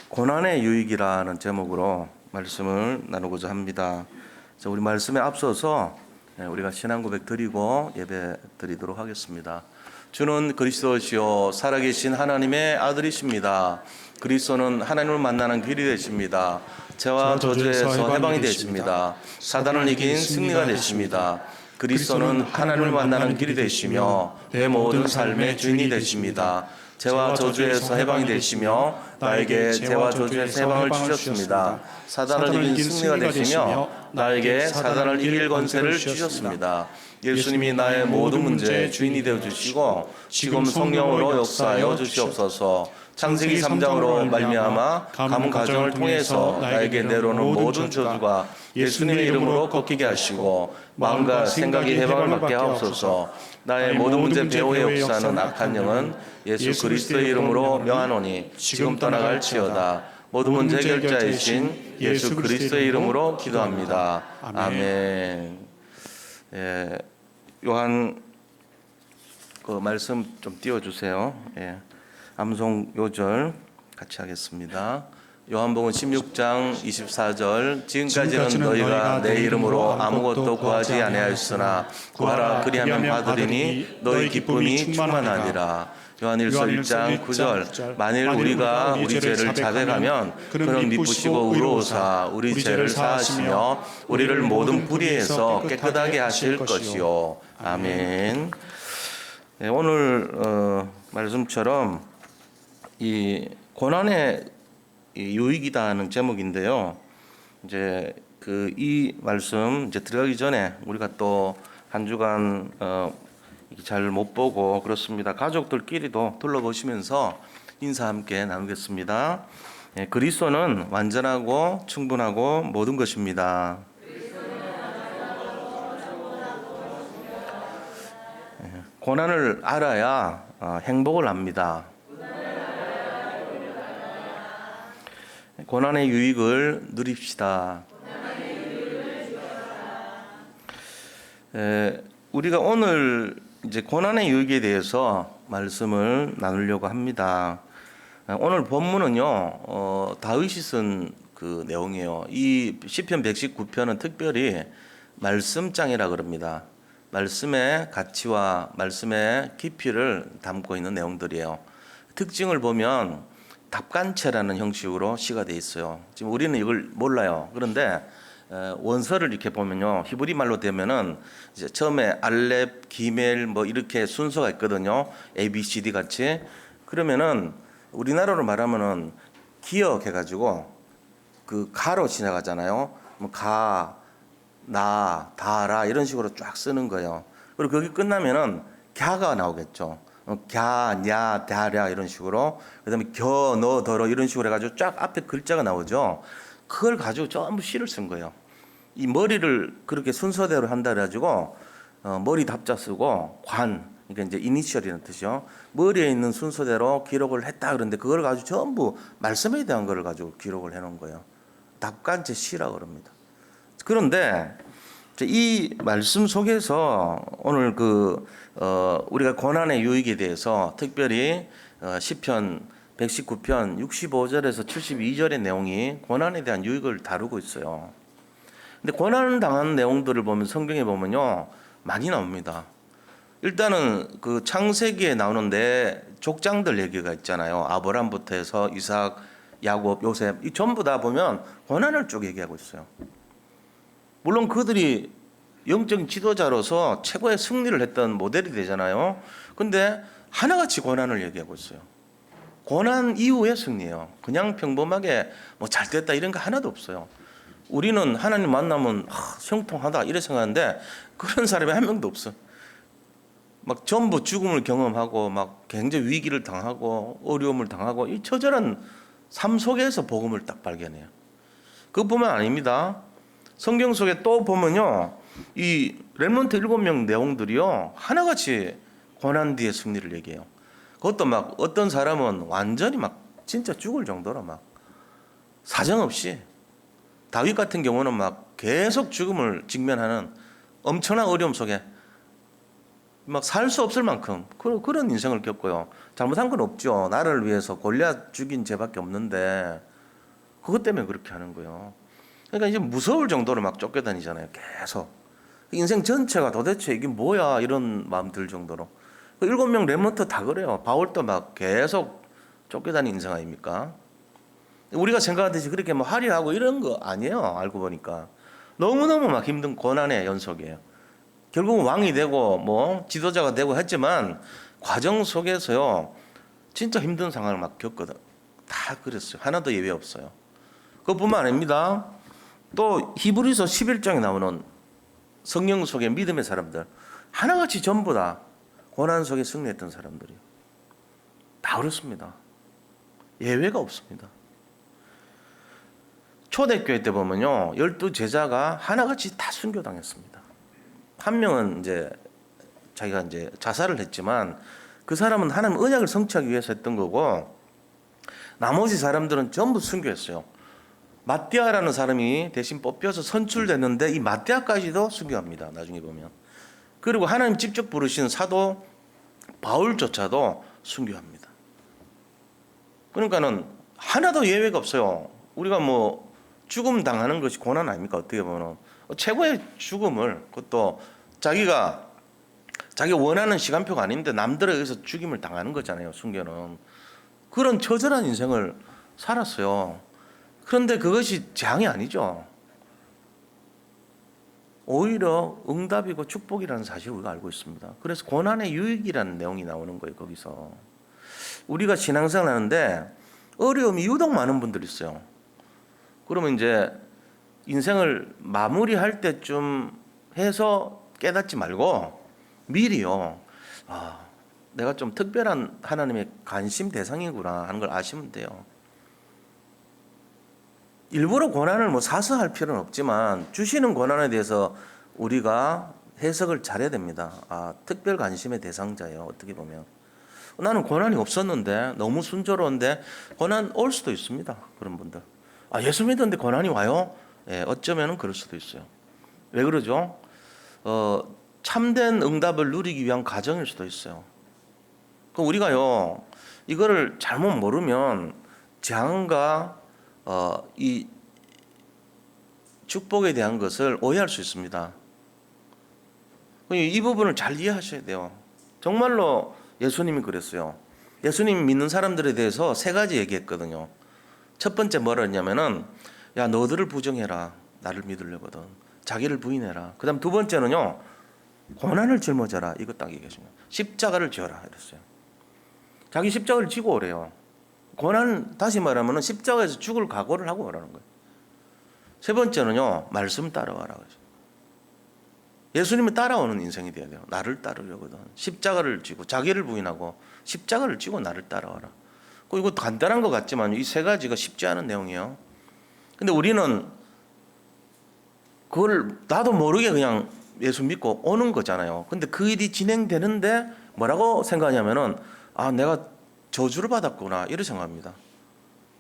고난의 유익이라는 제목으로 말씀을 나누고자 합니다. 우리 말씀에 앞서서 우리가 신앙 고백 드리고 예배 드리도록 하겠습니다. 주는 그리스도시요 살아계신 하나님의 아들이십니다. 그리스도는 하나님을 만나는 길이 되십니다. 죄와 저주에서 해방이 되십니다. 사단을 이긴 승리가 되십니다. 그리스도는 하나님을 만나는 길이 되시며 내 모든 삶의 주인이 되십니다. 죄와 저주에서 해방이 되시며 나에게 죄와 저주에서 해방을 주셨습니다. 사단을 이긴 승리가 되시며 나에게 사단을 이길 권세를 주셨습니다. 예수님이 나의 모든 문제의 주인이 되어주시고 지금 성령으로 역사하여 주시옵소서. 창세기 3장으로 말미암아 가문 가정을 통해서 나에게 내려오는 모든 저주가 예수님의 이름으로 꺾이게 하시고 마음과 생각이 해방을 받게 하옵소서. 나의 모든 문제 배후의 역사는 악한 영은 예수 그리스도의 이름으로 명하노니 지금 떠나갈지어다. 모든 문제 해결자이신 예수 그리스도의 이름으로 기도합니다. 아멘. 요한 그 말씀 좀 띄워주세요. 암송 요절 같이 하겠습니다. 요한복음 16장 24절 지금까지는 너희가 내 이름으로 아무것도 구하지 아니하였으나 구하라 그리하면 받으리니 너희 기쁨이 충만하리라. 요한일서 1장 9절 만일 우리가 우리 죄를 자백하면 그는 미쁘시고 의로우사 우리 죄를 사하시며 우리를 모든 불의에서 깨끗하게 하실 것이요. 아멘. 오늘 말씀처럼 이 고난의 유익이다는 제목인데요. 이제 이 말씀 이제 들어가기 전에 우리가 또 한 주간 잘 못 보고 그렇습니다. 가족들끼리도 둘러보시면서 인사 함께 나누겠습니다. 그리스도는 완전하고 충분하고 모든 것입니다. 고난을 알아야 행복을 압니다. 고난의 유익을 누립시다. 우리가 오늘 이제 고난의 유익에 대해서 말씀을 나누려고 합니다. 오늘 본문은요, 다윗이 쓴 그 내용이에요. 이 시편 119편은 특별히 말씀장이라 그럽니다. 말씀의 가치와 말씀의 깊이를 담고 있는 내용들이에요. 특징을 보면 답간체라는 형식으로 시가 되어 있어요. 지금 우리는 이걸 몰라요. 그런데 원서를 이렇게 보면요, 히브리 말로 되면은 이제 처음에 알렙, 기멜 뭐 이렇게 순서가 있거든요. A, B, C, D 같이. 그러면은 우리나라로 말하면은 기역해가지고 그 가로 시작하잖아요. 뭐 가, 나, 다라 이런 식으로 쫙 쓰는 거예요. 그리고 거기 끝나면은 갸가 나오겠죠. 갸, 냐, 다랴 이런 식으로. 그다음에 겨, 너, 더러 이런 식으로 해가지고 쫙 앞에 글자가 나오죠. 그걸 가지고 전부 시를 쓴 거예요. 이 머리를 그렇게 순서대로 한다 그래가지고 머리 답자 쓰고 관, 그러니까 이제 이니셜이라는 뜻이요. 머리에 있는 순서대로 기록을 했다 그러는데 그걸 가지고 전부 말씀에 대한 걸 가지고 기록을 해놓은 거예요. 답간체 시라고 그럽니다. 그런데 이 말씀 속에서 오늘 우리가 고난의 유익에 대해서 특별히 시편 119편 65절에서 72절의 내용이 고난에 대한 유익을 다루고 있어요. 근데 고난을 당하는 내용들을 보면 성경에 보면요, 많이 나옵니다. 일단은 그 창세기에 나오는 내 족장들 얘기가 있잖아요. 아브람부터 해서 이삭, 야곱, 요셉 이 전부 다 보면 고난을 쭉 얘기하고 있어요. 물론 그들이 영적인 지도자로서 최고의 승리를 했던 모델이 되잖아요. 근데 하나같이 고난을 얘기하고 있어요. 고난 이후의 승리예요. 그냥 평범하게 뭐 잘 됐다 이런 거 하나도 없어요. 우리는 하나님 만나면 형통하다 이래 생각하는데 그런 사람이 한 명도 없어. 막 전부 죽음을 경험하고 막 굉장히 위기를 당하고 어려움을 당하고 이 처절한 삶 속에서 복음을 딱 발견해요. 그것뿐만 아닙니다. 성경 속에 또 보면요, 이 렘넌트 7명 내용들이요 하나같이 고난 뒤의 승리를 얘기해요. 그것도 막 어떤 사람은 완전히 막 진짜 죽을 정도로 막 사정없이, 다윗 같은 경우는 막 계속 죽음을 직면하는 엄청난 어려움 속에 막 살 수 없을 만큼 그런 인생을 겪고요. 잘못한 건 없죠. 나를 위해서 골리앗 죽인 죄밖에 없는데 그것 때문에 그렇게 하는 거예요. 그러니까 이제 무서울 정도로 막 쫓겨다니잖아요. 계속. 인생 전체가 도대체 이게 뭐야 이런 마음 들 정도로. 그 7명 렘넌트 다 그래요. 바울도 막 계속 쫓겨다니는 인생 아닙니까? 우리가 생각하듯이 그렇게 뭐 화려하고 이런 거 아니에요. 알고 보니까 너무너무 막 힘든 고난의 연속이에요. 결국은 왕이 되고 뭐 지도자가 되고 했지만 과정 속에서요 진짜 힘든 상황을 막 겪거든. 다 그랬어요. 하나도 예외 없어요. 그것뿐만 아닙니다. 또 히브리서 11장에 나오는 성령 속의 믿음의 사람들 하나같이 전부 다 고난 속에 승리했던 사람들이요. 다 그렇습니다. 예외가 없습니다. 초대교회 때 보면요 12제자가 하나같이 다 순교당했습니다. 한 명은 이제 자기가 이제 자살을 했지만 그 사람은 하나님 언약을 성취하기 위해서 했던 거고 나머지 사람들은 전부 순교했어요. 마띠아라는 사람이 대신 뽑혀서 선출됐는데 이 마띠아까지도 순교합니다. 나중에 보면. 그리고 하나님 직접 부르신 사도 바울조차도 순교합니다. 그러니까는 하나도 예외가 없어요. 우리가 뭐 죽음 당하는 것이 고난 아닙니까? 어떻게 보면 최고의 죽음을 그것도 자기가 원하는 시간표가 아닌데 남들에 의해서 죽임을 당하는 거잖아요. 순교는 그런 처절한 인생을 살았어요. 그런데 그것이 재앙이 아니죠. 오히려 응답이고 축복이라는 사실을 우리가 알고 있습니다. 그래서 고난의 유익이라는 내용이 나오는 거예요. 거기서 우리가 신앙생활 하는데 어려움이 유독 많은 분들이 있어요. 그러면 이제 인생을 마무리할 때쯤 해서 깨닫지 말고 미리요. 내가 좀 특별한 하나님의 관심 대상이구나 하는 걸 아시면 돼요. 일부러 고난을 뭐 사서할 필요는 없지만 주시는 고난에 대해서 우리가 해석을 잘해야 됩니다. 특별 관심의 대상자예요. 어떻게 보면 나는 고난이 없었는데 너무 순조로운데 고난 올 수도 있습니다. 그런 분들 예수 믿었는데 고난이 와요? 어쩌면 그럴 수도 있어요. 왜 그러죠? 참된 응답을 누리기 위한 과정일 수도 있어요. 우리가요 이거를 잘못 모르면 재앙과 이 축복에 대한 것을 오해할 수 있습니다. 이 부분을 잘 이해하셔야 돼요. 정말로 예수님이 그랬어요. 예수님 믿는 사람들에 대해서 3가지 얘기했거든요. 첫 번째 뭐라 했냐면은 야 너들을 부정해라. 나를 믿으려거든. 자기를 부인해라. 그 다음 2번째는요 고난을 짊어져라. 이거 딱 얘기하시면 십자가를 지어라 이랬어요. 자기 십자가를 지고 오래요. 고난 다시 말하면 십자가에서 죽을 각오를 하고 오라는 거예요. 3번째는요 말씀 따라와라. 예수님을 따라오는 인생이 돼야 돼요. 나를 따르려거든. 십자가를 지고 자기를 부인하고 십자가를 지고 나를 따라와라. 이거 간단한 것 같지만 이 3가지가 쉽지 않은 내용이에요. 근데 우리는 그걸 나도 모르게 그냥 예수 믿고 오는 거잖아요. 근데 그 일이 진행되는데 뭐라고 생각하냐면은 내가 저주를 받았구나 이렇게 생각합니다.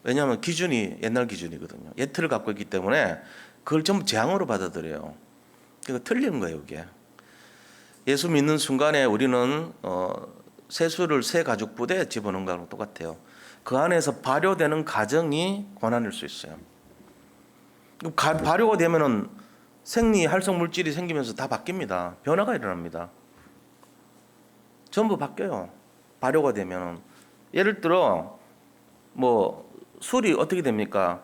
왜냐하면 기준이 옛날 기준이거든요. 예틀을 갖고 있기 때문에 그걸 전부 재앙으로 받아들여요. 그러니까 틀린 거예요 이게. 예수 믿는 순간에 우리는 세수를 새 가죽 부대에 집어넣은 거랑 똑같아요. 그 안에서 발효되는 과정이 고난일 수 있어요. 발효가 되면은 생리 활성 물질이 생기면서 다 바뀝니다. 변화가 일어납니다. 전부 바뀌어요. 발효가 되면은 예를 들어 뭐 술이 어떻게 됩니까?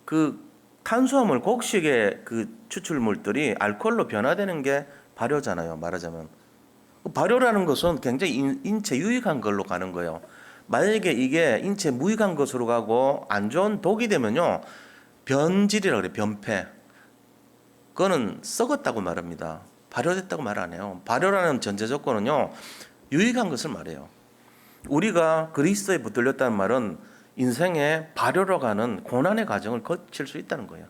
그 탄수화물 곡식의 그 추출물들이 알코올로 변화되는 게 발효잖아요. 말하자면 발효라는 것은 굉장히 인체 유익한 걸로 가는 거예요. 만약에 이게 인체 무익한 것으로 가고 안 좋은 독이 되면요 변질이라고 그래요. 변폐. 그거는 썩었다고 말합니다. 발효됐다고 말 안 해요. 발효라는 전제 조건은요 유익한 것을 말해요. 우리가 그리스도에 붙들렸다는 말은 인생의 발효로 가는 고난의 과정을 거칠 수 있다는 거예요.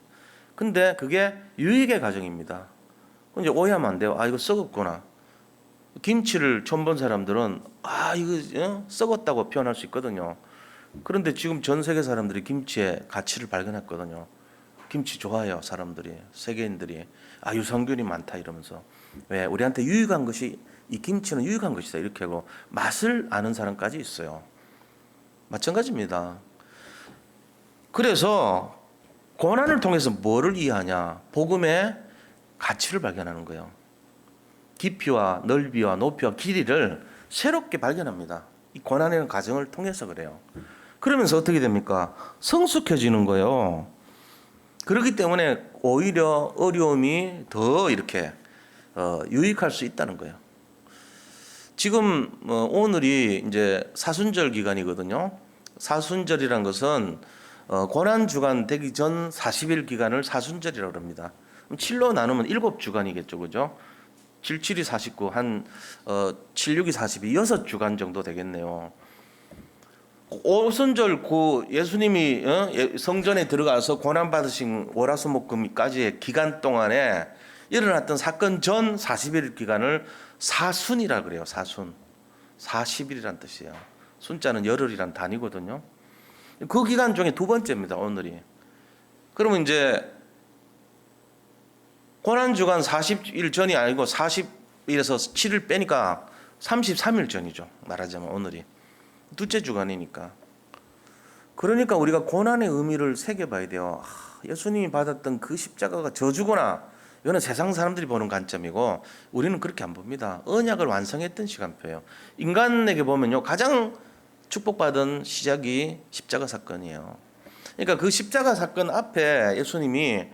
근데 그게 유익의 과정입니다. 이제 오해하면 안 돼요. 이거 썩었구나. 김치를 처음 본 사람들은 이거 썩었다고 표현할 수 있거든요. 그런데 지금 전 세계 사람들이 김치의 가치를 발견했거든요. 김치 좋아해요. 사람들이 세계인들이 유산균이 많다 이러면서 왜 우리한테 유익한 것이 이 김치는 유익한 것이다 이렇게 하고 맛을 아는 사람까지 있어요. 마찬가지입니다. 그래서 고난을 통해서 뭐를 이해하냐? 복음의 가치를 발견하는 거예요. 깊이와 넓이와 높이와 길이를 새롭게 발견합니다. 이 고난이라는 과정을 통해서 그래요. 그러면서 어떻게 됩니까? 성숙해지는 거예요. 그렇기 때문에 오히려 어려움이 더 이렇게 유익할 수 있다는 거예요. 지금 오늘이 이제 사순절 기간이거든요. 사순절이란 것은 고난 주간 되기 전 40일 기간을 사순절이라고 합니다. 7로 나누면 7주간이겠죠, 그죠? 7, 7이 49, 7, 6이 42, 6주간 정도 되겠네요. 오순절 예수님이 성전에 들어가서 고난 받으신 월화수목금까지의 기간 동안에 일어났던 사건 전 40일 기간을 사순이라 그래요. 사순. 40일이란 뜻이에요. 순자는 열흘이란 단위거든요. 그 기간 중에 두 번째입니다. 오늘이. 그러면 이제 고난 주간 40일 전이 아니고 40일에서 7일 빼니까 33일 전이죠. 말하자면 오늘이. 둘째 주간이니까. 그러니까 우리가 고난의 의미를 새겨봐야 돼요. 예수님이 받았던 그 십자가가 저주구나. 이거는 세상 사람들이 보는 관점이고 우리는 그렇게 안 봅니다. 언약을 완성했던 시간표예요. 인간에게 보면요, 가장 축복받은 시작이 십자가 사건이에요. 그러니까 그 십자가 사건 앞에 예수님이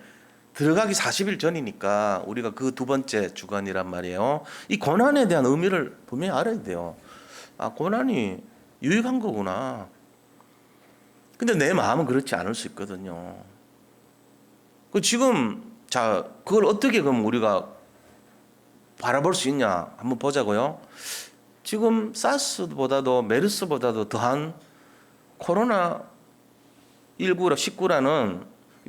들어가기 40일 전이니까 우리가 그 두 번째 주간이란 말이에요. 이 고난에 대한 의미를 분명히 알아야 돼요. 아, 고난이 유익한 거구나. 근데 내 마음은 그렇지 않을 수 있거든요. 지금 자, 그걸 어떻게 그럼 우리가 바라볼 수 있냐 한번 보자고요. 지금 사스보다도 메르스보다도 더한 코로나 19라는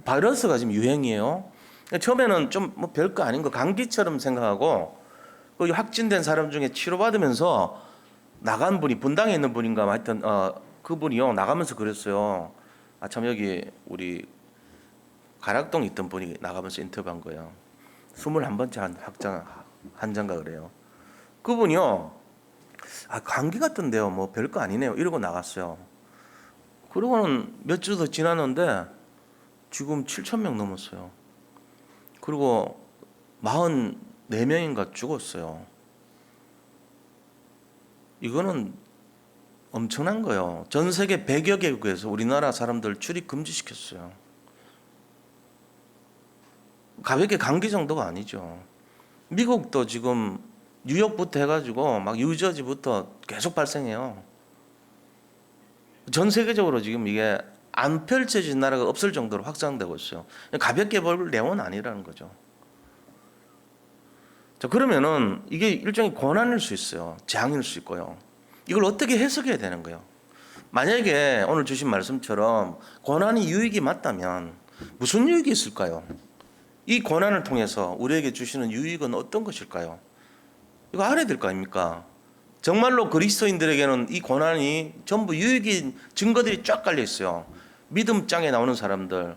바이러스가 지금 유행이에요. 처음에는 좀 뭐 별거 아닌 거 감기처럼 생각하고 그 확진된 사람 중에 치료받으면서 나간 분이 분당에 있는 분인가 하여튼 그분이요 나가면서 그랬어요. 아, 참 여기 우리 가락동에 있던 분이 나가면서 인터뷰한 거예요. 21번째 환자인가 그래요. 그분이요, 아, 감기 같던데요, 뭐 별거 아니네요 이러고 나갔어요. 그러고는 몇 주 더 지났는데 지금 7,000명 넘었어요. 그리고 44명인가 죽었어요. 이거는 엄청난 거예요. 전 세계 100여 개국에서 우리나라 사람들 출입 금지시켰어요. 가볍게 감기 정도가 아니죠. 미국도 지금 뉴욕부터 해가지고 막 뉴저지부터 계속 발생해요. 전 세계적으로 지금 이게 안 펼쳐진 나라가 없을 정도로 확산되고 있어요. 가볍게 볼 내용은 아니라는 거죠. 자, 그러면은 이게 일종의 고난일 수 있어요. 재앙일 수 있고요. 이걸 어떻게 해석해야 되는 거예요? 만약에 오늘 주신 말씀처럼 고난이 유익이 맞다면 무슨 유익이 있을까요? 이 고난을 통해서 우리에게 주시는 유익은 어떤 것일까요? 이거 알아야 될 거 아닙니까? 정말로 그리스도인들에게는 이 고난이 전부 유익인 증거들이 쫙 깔려 있어요. 믿음장에 나오는 사람들,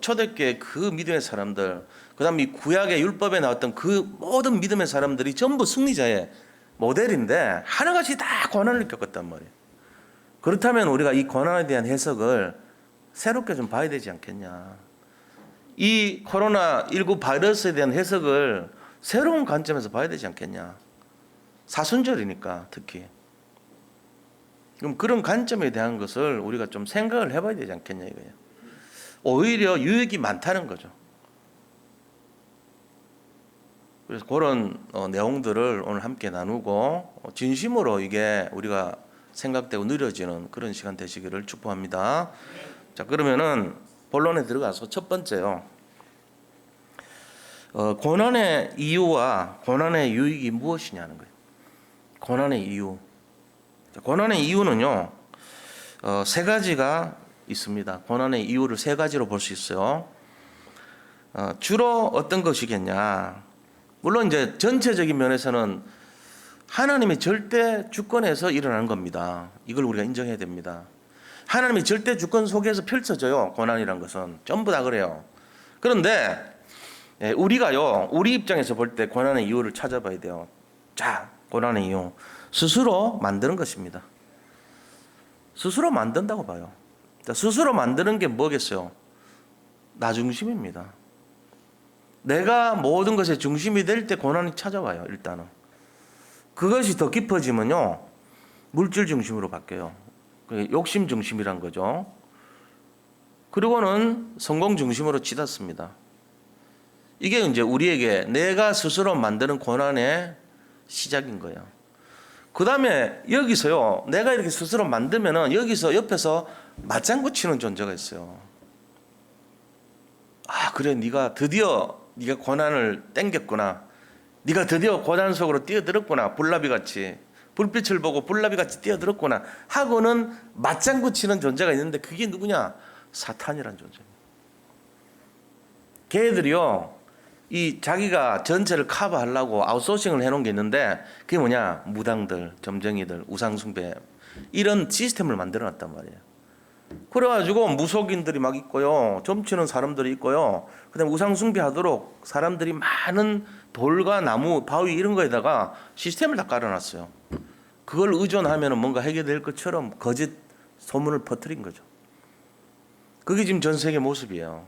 초대교회 그 믿음의 사람들, 그 다음에 이 구약의 율법에 나왔던 그 모든 믿음의 사람들이 전부 승리자의 모델인데 하나같이 다 고난을 겪었단 말이에요. 그렇다면 우리가 이 고난에 대한 해석을 새롭게 좀 봐야 되지 않겠냐. 이 코로나19 바이러스에 대한 해석을 새로운 관점에서 봐야 되지 않겠냐. 사순절이니까 특히. 그럼 그런 관점에 대한 것을 우리가 좀 생각을 해봐야 되지 않겠냐 이거예요. 오히려 유익이 많다는 거죠. 그래서 그런 내용들을 오늘 함께 나누고 진심으로 이게 우리가 생각되고 누려지는 그런 시간 되시기를 축복합니다. 자, 그러면은 본론에 들어가서 첫 번째요. 고난의 이유와 고난의 유익이 무엇이냐는 거예요. 고난의 이유. 고난의 이유는요, 세 가지가 있습니다. 고난의 이유를 세 가지로 볼 수 있어요. 주로 어떤 것이겠냐. 물론 이제 전체적인 면에서는 하나님의 절대 주권에서 일어나는 겁니다. 이걸 우리가 인정해야 됩니다. 하나님의 절대 주권 속에서 펼쳐져요. 고난이란 것은 전부 다 그래요. 그런데 우리가요, 우리 입장에서 볼 때 고난의 이유를 찾아봐야 돼요. 자, 고난의 이유. 스스로 만드는 것입니다. 스스로 만든다고 봐요. 스스로 만드는 게 뭐겠어요? 나 중심입니다. 내가 모든 것의 중심이 될 때 고난이 찾아와요. 일단은 그것이 더 깊어지면요 물질 중심으로 바뀌어요. 욕심 중심이란 거죠. 그리고는 성공 중심으로 치닫습니다. 이게 이제 우리에게 내가 스스로 만드는 고난의 시작인 거예요. 그 다음에 여기서요, 내가 이렇게 스스로 만들면은 여기서 옆에서 맞장구 치는 존재가 있어요. 아, 그래, 네가 드디어 네가 고난을 땡겼구나. 네가 드디어 고난 속으로 뛰어들었구나. 불나비 같이 불빛을 보고 불나비 같이 뛰어들었구나 하고는 맞장구 치는 존재가 있는데 그게 누구냐? 사탄이란 존재입니다. 걔들이요, 이 자기가 전체를 커버하려고 아웃소싱을 해놓은 게 있는데 그게 뭐냐? 무당들, 점쟁이들, 우상숭배 이런 시스템을 만들어놨단 말이에요. 그래가지고 무속인들이 막 있고요, 점치는 사람들이 있고요, 그다음에 우상숭배하도록 사람들이 많은 돌과 나무, 바위 이런 거에다가 시스템을 다 깔아놨어요. 그걸 의존하면 뭔가 해결될 것처럼 거짓 소문을 퍼뜨린 거죠. 그게 지금 전 세계 모습이에요.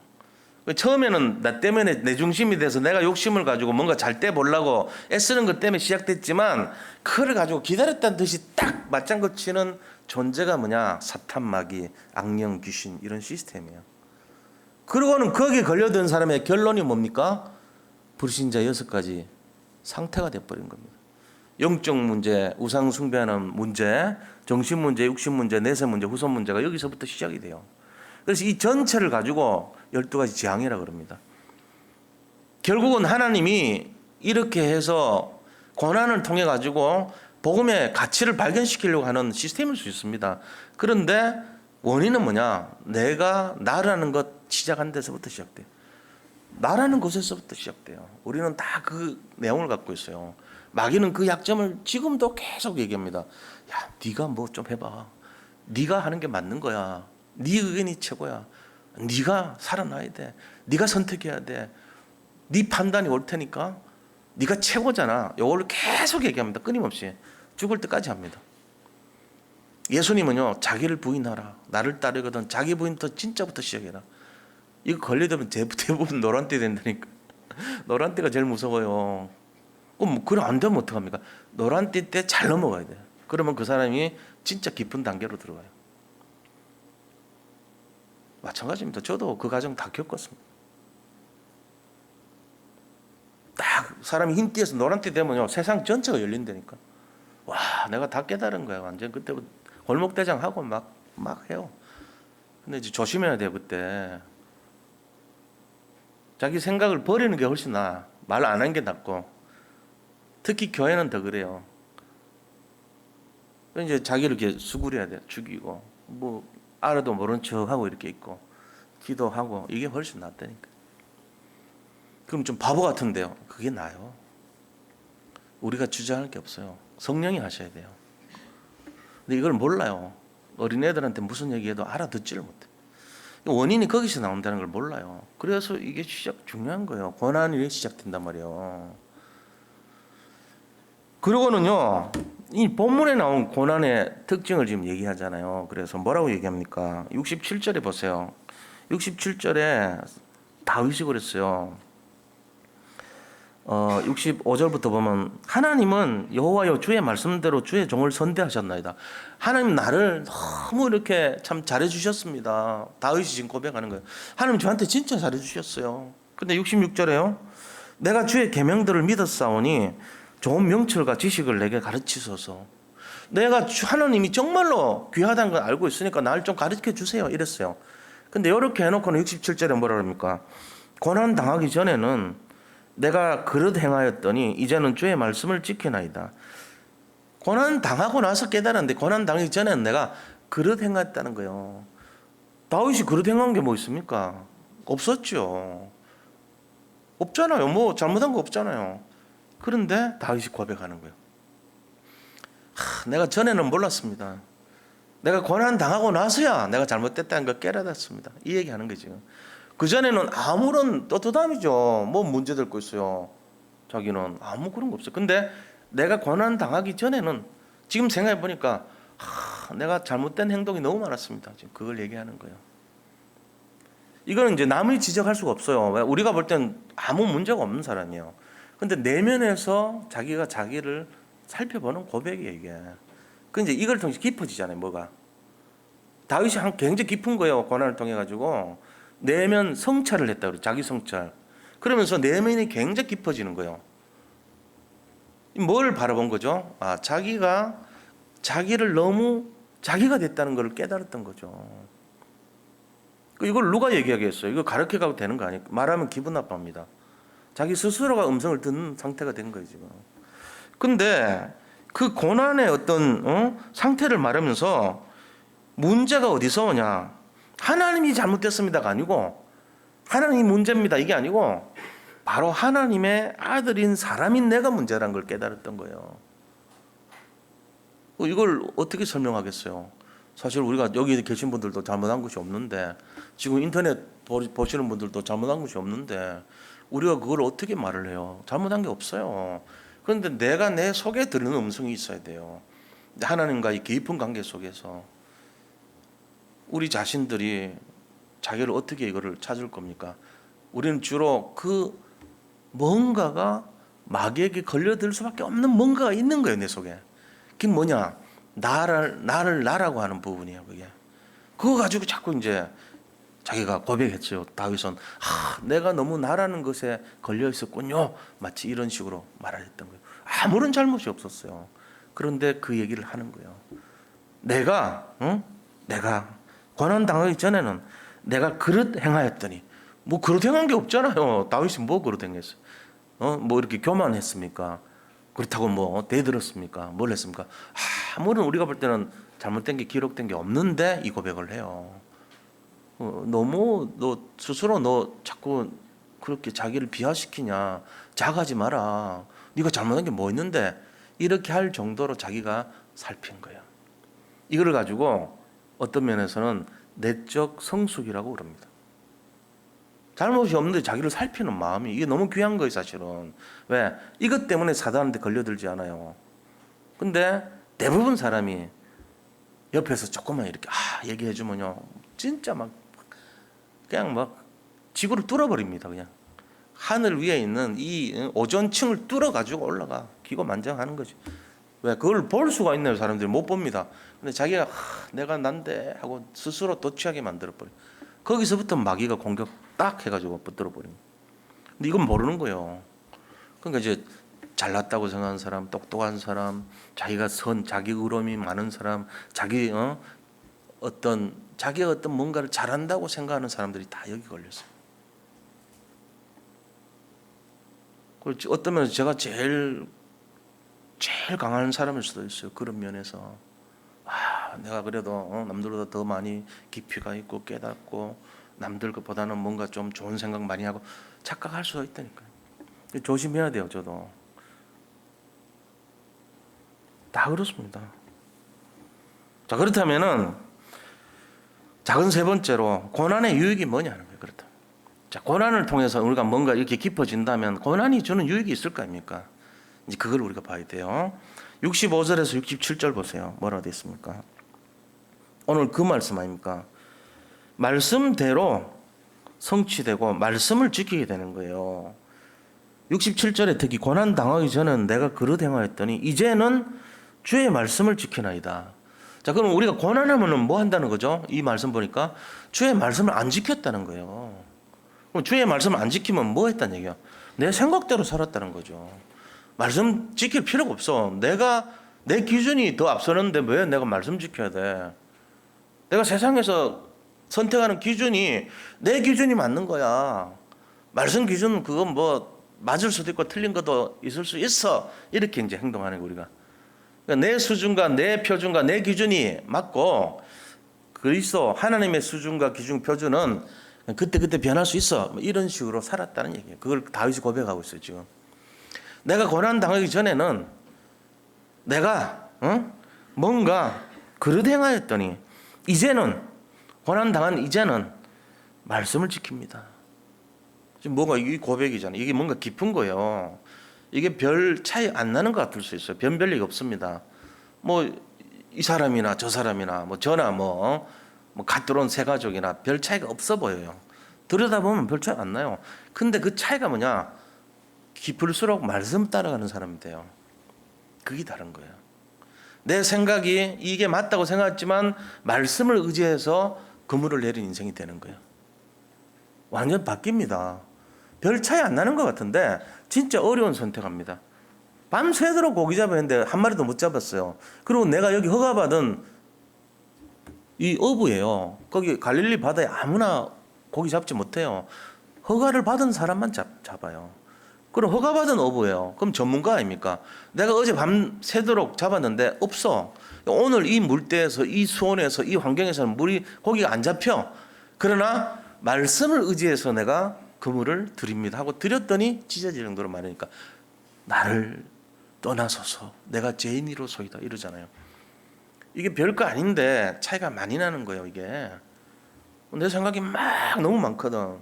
처음에는 나 때문에 내 중심이 돼서 내가 욕심을 가지고 뭔가 잘 떼보려고 애쓰는 것 때문에 시작됐지만 그걸 가지고 기다렸다는 듯이 딱 맞장구 치는 존재가 뭐냐? 사탄, 마귀, 악령, 귀신 이런 시스템이에요. 그리고는 거기에 걸려든 사람의 결론이 뭡니까? 불신자 6가지 상태가 돼버린 겁니다. 영적 문제, 우상 숭배하는 문제, 정신 문제, 육신 문제, 내세 문제, 후손 문제가 여기서부터 시작이 돼요. 그래서 이 전체를 가지고 12가지 재앙이라고 그럽니다. 결국은 하나님이 이렇게 해서 고난을 통해 가지고 복음의 가치를 발견시키려고 하는 시스템일 수 있습니다. 그런데 원인은 뭐냐? 내가 나라는 것 시작한 데서부터 시작돼요. 나라는 것에서부터 시작돼요. 우리는 다 그 내용을 갖고 있어요. 마귀는 그 약점을 지금도 계속 얘기합니다. 야, 네가 뭐 좀 해봐. 네가 하는 게 맞는 거야. 네 의견이 최고야. 네가 살아나야 돼. 네가 선택해야 돼. 네 판단이 올 테니까 네가 최고잖아. 이걸 계속 얘기합니다. 끊임없이 죽을 때까지 합니다. 예수님은요, 자기를 부인하라. 나를 따르거든 자기 부인부터 진짜부터 시작해라. 이거 걸리면 대부분 노란띠 된다니까. 노란띠가 제일 무서워요. 그럼 안 되면 어떡합니까? 노란띠 때 잘 넘어가야 돼요. 그러면 그 사람이 진짜 깊은 단계로 들어가요. 마찬가지입니다. 저도 그 과정 다 겪었습니다. 딱 사람이 흰띠에서 노란띠 되면요, 세상 전체가 열린다니까. 와, 내가 다 깨달은 거야. 완전 그때 골목대장 하고 막 해요. 근데 이제 조심해야 돼요. 그때 자기 생각을 버리는 게 훨씬 나아. 말 안 하는 게 낫고. 특히 교회는 더 그래요. 이제 자기를 이렇게 수그려야 돼. 죽이고 뭐 알아도 모른 척하고 이렇게 있고 기도하고 이게 훨씬 낫다니까. 그럼 좀 바보 같은데요. 그게 나아요. 우리가 주저할 게 없어요. 성령이 하셔야 돼요. 근데 이걸 몰라요. 어린애들한테 무슨 얘기해도 알아듣지를 못해. 원인이 거기서 나온다는 걸 몰라요. 그래서 이게 중요한 거예요. 고난이 시작된단 말이에요. 그리고는요, 이 본문에 나온 고난의 특징을 지금 얘기하잖아요. 그래서 뭐라고 얘기합니까? 67절에 보세요. 67절에 다윗이 그랬어요. 65절부터 보면 하나님은 여호와여 주의 말씀대로 주의 종을 선대하셨나이다. 하나님 나를 너무 이렇게 참 잘해주셨습니다. 다윗이 지금 고백하는 거예요. 하나님 저한테 진짜 잘해주셨어요. 근데 66절에요. 내가 주의 계명들을 믿었사오니 좋은 명철과 지식을 내게 가르치소서. 내가 하나님이 정말로 귀하다는 걸 알고 있으니까 나를 좀 가르쳐 주세요 이랬어요. 근데 이렇게 해놓고는 67절에 뭐라 그럽니까? 고난 당하기 전에는 내가 그릇 행하였더니 이제는 주의 말씀을 지키나이다. 고난 당하고 나서 깨달았는데 고난 당하기 전에는 내가 그릇 행했다는 거예요. 다윗이 그릇 행한 게 뭐 있습니까? 없었죠. 없잖아요. 뭐 잘못한 거 없잖아요. 그런데 다윗이 고백하는 거예요. 내가 전에는 몰랐습니다. 내가 고난 당하고 나서야 내가 잘못됐다는 걸 깨달았습니다. 이 얘기하는 거죠. 그 전에는 아무런 떳떳함이죠. 뭐 문제될 거 있어요. 자기는 아무 그런 거 없어요. 근데 내가 고난 당하기 전에는 지금 생각해 보니까 내가 잘못된 행동이 너무 많았습니다. 지금 그걸 얘기하는 거예요. 이거는 이제 남이 지적할 수가 없어요. 왜? 우리가 볼 땐 아무 문제가 없는 사람이에요. 근데 내면에서 자기가 자기를 살펴보는 고백이에요, 이게. 그 이제 이걸 통해서 깊어지잖아요, 뭐가. 다윗이 굉장히 깊은 거예요, 고난을 통해 가지고. 내면 성찰을 했다 그래요, 자기 성찰. 그러면서 내면이 굉장히 깊어지는 거예요. 뭘 바라본 거죠? 자기가 자기를 너무 자기가 됐다는 걸 깨달았던 거죠. 이걸 누가 얘기하겠어요? 이거 가르쳐 가도 되는 거 아니에요? 말하면 기분 나빠합니다. 자기 스스로가 음성을 듣는 상태가 된 거예요, 지금. 근데 그 고난의 어떤 상태를 말하면서 문제가 어디서 오냐? 하나님이 잘못됐습니다가 아니고 하나님이 문제입니다. 이게 아니고 바로 하나님의 아들인 사람인 내가 문제라는 걸 깨달았던 거예요. 이걸 어떻게 설명하겠어요? 사실 우리가 여기 계신 분들도 잘못한 것이 없는데 지금 인터넷 보시는 분들도 잘못한 것이 없는데 우리가 그걸 어떻게 말을 해요? 잘못한 게 없어요. 그런데 내가 내 속에 들은 음성이 있어야 돼요. 하나님과의 깊은 관계 속에서 우리 자신들이 자기를 어떻게 이거를 찾을 겁니까? 우리는 주로 그 뭔가가 마귀에게 걸려들 수밖에 없는 뭔가가 있는 거예요, 내 속에. 그게 뭐냐? 나를 나라고 하는 부분이에요, 그게. 그거 가지고 자꾸 이제 자기가 고백했어요. 다윗은 내가 너무 나라는 것에 걸려 있었군요. 마치 이런 식으로 말을 했던 거예요. 아무런 잘못이 없었어요. 그런데 그 얘기를 하는 거예요. 내가 고난 당하기 전에는 내가 그릇 행하였더니 뭐 그릇 행한 게 없잖아요. 다윗이 뭐 그릇 행했어요? 뭐 이렇게 교만했습니까? 그렇다고 뭐 대들었습니까? 뭘 했습니까? 아무런 우리가 볼 때는 잘못된 게 기록된 게 없는데 이 고백을 해요. 너무 너 스스로 너 자꾸 그렇게 자기를 비하시키냐? 작아지 마라. 네가 잘못한 게 뭐 있는데 이렇게 할 정도로 자기가 살핀 거예요. 이걸 가지고 어떤 면에서는 내적 성숙이라고 그럽니다. 잘못이 없는데 자기를 살피는 마음이 이게 너무 귀한 거예요, 사실은. 왜? 이것 때문에 사단한테 걸려들지 않아요. 근데 대부분 사람이 옆에서 조금만 이렇게 얘기해주면요, 진짜 그냥 지구를 뚫어버립니다. 그냥 하늘 위에 있는 이 오존층을 뚫어가지고 올라가 기고만장하는 거죠. 왜? 그걸 볼 수가 있나요? 사람들이 못 봅니다. 근데 자기가 내가 난데 하고 스스로 도취하게 만들어버려. 거기서부터 마귀가 공격 딱 해가지고 붙들어 버립니다. 근데 이건 모르는 거예요. 그러니까 이제 잘났다고 생각하는 사람, 똑똑한 사람, 자기가 자기 의로움이 많은 사람, 자기가 어떤 뭔가를 잘한다고 생각하는 사람들이 다 여기 걸렸어요. 어떤 면에서 제가 제일 강한 사람일 수도 있어요. 그런 면에서 내가 그래도 남들보다 더 많이 깊이가 있고 깨닫고 남들 것보다는 뭔가 좀 좋은 생각 많이 하고 착각할 수도 있다니까요. 조심해야 돼요. 저도 다 그렇습니다. 자, 그렇다면은 작은 세 번째로 고난의 유익이 뭐냐는 거예요. 그렇다. 자, 고난을 통해서 우리가 뭔가 이렇게 깊어진다면 고난이 주는 유익이 있을 거 아닙니까? 이제 그걸 우리가 봐야 돼요. 65절에서 67절 보세요. 뭐라고 되어 있습니까? 오늘 그 말씀 아닙니까? 말씀대로 성취되고 말씀을 지키게 되는 거예요. 67절에 특히 고난 당하기 전에는 내가 그릇 행하였더니 이제는 주의 말씀을 지키나이다. 자, 그럼 우리가 고난하면은 뭐 한다는 거죠? 이 말씀 보니까 주의 말씀을 안 지켰다는 거예요. 그럼 주의 말씀을 안 지키면 뭐 했다는 얘기야? 내 생각대로 살았다는 거죠. 말씀 지킬 필요가 없어. 내 기준이 더 앞서는데 왜 내가 말씀 지켜야 돼? 내가 세상에서 선택하는 기준이 내 기준이 맞는 거야. 말씀 기준은 그건 뭐 맞을 수도 있고 틀린 것도 있을 수 있어. 이렇게 이제 행동하는 거 우리가. 그러니까 내 수준과 내 표준과 내 기준이 맞고 그리스도 하나님의 수준과 기준 표준은 그때 변할 수 있어. 이런 식으로 살았다는 얘기예요. 그걸 다윗이 고백하고 있어요, 지금. 내가 고난 당하기 전에는 내가 뭔가 그릇 행하였더니 이제는 고난 당한 이제는 말씀을 지킵니다. 지금 뭐가 이 고백이잖아요. 이게 뭔가 깊은 거예요. 이게 별 차이 안 나는 것 같을 수 있어요. 변별 얘기 없습니다. 뭐 이 사람이나 저 사람이나 뭐 저나 갓 들어온 새 가족이나 별 차이가 없어 보여요. 들여다보면 별 차이 안 나요. 근데 그 차이가 뭐냐? 깊을수록 말씀 따라가는 사람이 돼요. 그게 다른 거예요. 내 생각이 이게 맞다고 생각했지만 말씀을 의지해서 그물을 내린 인생이 되는 거예요. 완전 바뀝니다. 별 차이 안 나는 것 같은데 진짜 어려운 선택합니다. 밤새도록 고기 잡았는데 한 마리도 못 잡았어요. 그리고 내가 여기 허가받은 이 어부예요. 거기 갈릴리 바다에 아무나 고기 잡지 못해요. 허가를 받은 사람만 잡아요. 그럼 허가받은 어부예요. 그럼 전문가 아닙니까? 내가 어제 밤새도록 잡았는데 없어. 오늘 이 물때에서 이 수온에서 이 환경에서는 고기가 안 잡혀. 그러나 말씀을 의지해서 내가 그물을 드립니다 하고 드렸더니 찢어질 정도로 많으니까 나를 떠나소서 내가 죄인이로소이다 이러잖아요. 이게 별거 아닌데 차이가 많이 나는 거예요. 이게 내 생각이 막 너무 많거든.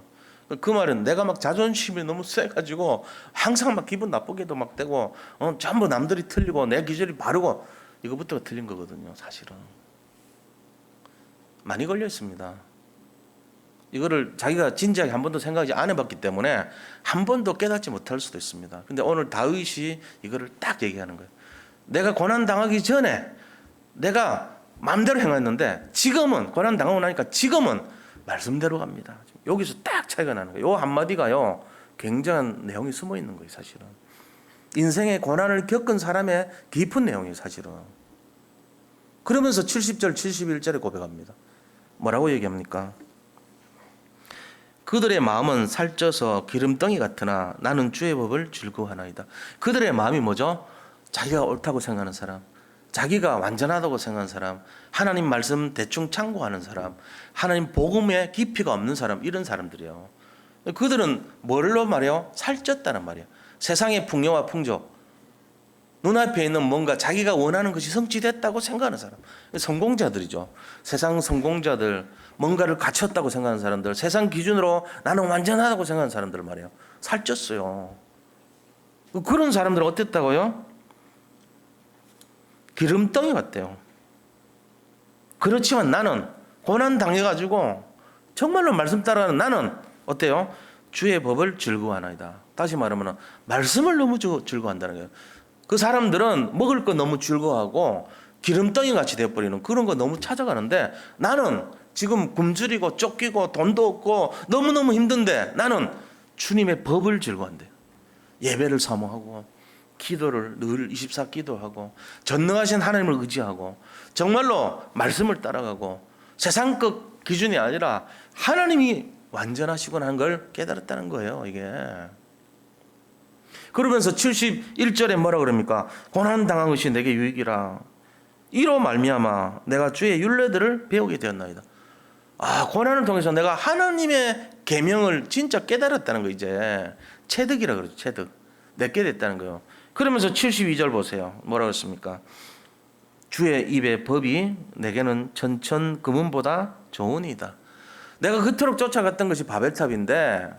그 말은 내가 막 자존심이 너무 세가지고 항상 막 기분 나쁘게도 막 되고 전부 남들이 틀리고 내 기준이 바르고 이거부터가 틀린 거거든요. 사실은 많이 걸려 있습니다. 이거를 자기가 진지하게 한 번도 생각하지 안 해봤기 때문에 한 번도 깨닫지 못할 수도 있습니다. 근데 오늘 다윗이 이거를 딱 얘기하는 거예요. 내가 고난 당하기 전에 내가 마음대로 행했는데 지금은 고난 당하고 나니까 지금은 말씀대로 갑니다. 여기서 딱 차이가 나는 거예요. 요 한마디가요 굉장한 내용이 숨어 있는 거예요. 사실은 인생의 고난을 겪은 사람의 깊은 내용이에요. 사실은 그러면서 70절 71절에 고백합니다. 뭐라고 얘기합니까? 그들의 마음은 살쪄서 기름덩이 같으나 나는 주의 법을 즐거워하나이다. 그들의 마음이 뭐죠? 자기가 옳다고 생각하는 사람, 자기가 완전하다고 생각하는 사람, 하나님 말씀 대충 참고하는 사람, 하나님 복음에 깊이가 없는 사람, 이런 사람들이에요. 그들은 뭘로 말해요? 살쪘다는 말이에요. 세상의 풍요와 풍조, 눈앞에 있는 뭔가 자기가 원하는 것이 성취됐다고 생각하는 사람, 성공자들이죠. 세상 성공자들, 뭔가를 갖췄다고 생각하는 사람들, 세상 기준으로 나는 완전하다고 생각하는 사람들 말이에요. 살쪘어요. 그런 사람들은 어땠다고요? 기름덩이 같대요. 그렇지만 나는 고난 당해가지고 정말로 말씀 따라가는 나는 어때요? 주의 법을 즐거워하나이다. 다시 말하면 말씀을 너무 즐거워한다는 거예요. 그 사람들은 먹을 거 너무 즐거워하고 기름덩이 같이 되어버리는 그런 거 너무 찾아가는데 나는 지금 굶주리고 쫓기고 돈도 없고 너무너무 힘든데 나는 주님의 법을 즐거워한대요. 예배를 사모하고 기도를 늘 24 기도하고 전능하신 하나님을 의지하고 정말로 말씀을 따라가고 세상 것 기준이 아니라 하나님이 완전하시고 한 걸 깨달았다는 거예요. 이게 그러면서 71절에 뭐라 그럽니까? 고난 당한 것이 내게 유익이라 이로 말미암아 내가 주의 율례들을 배우게 되었나이다. 고난을 통해서 내가 하나님의 계명을 진짜 깨달았다는 거. 이제 체득이라 그러죠. 체득. 내게 됐다는 거예요. 그러면서 72절 보세요. 뭐라고 했습니까? 주의 입의 법이 내게는 천천 금은보다 좋으니이다. 내가 그토록 쫓아갔던 것이 바벨탑인데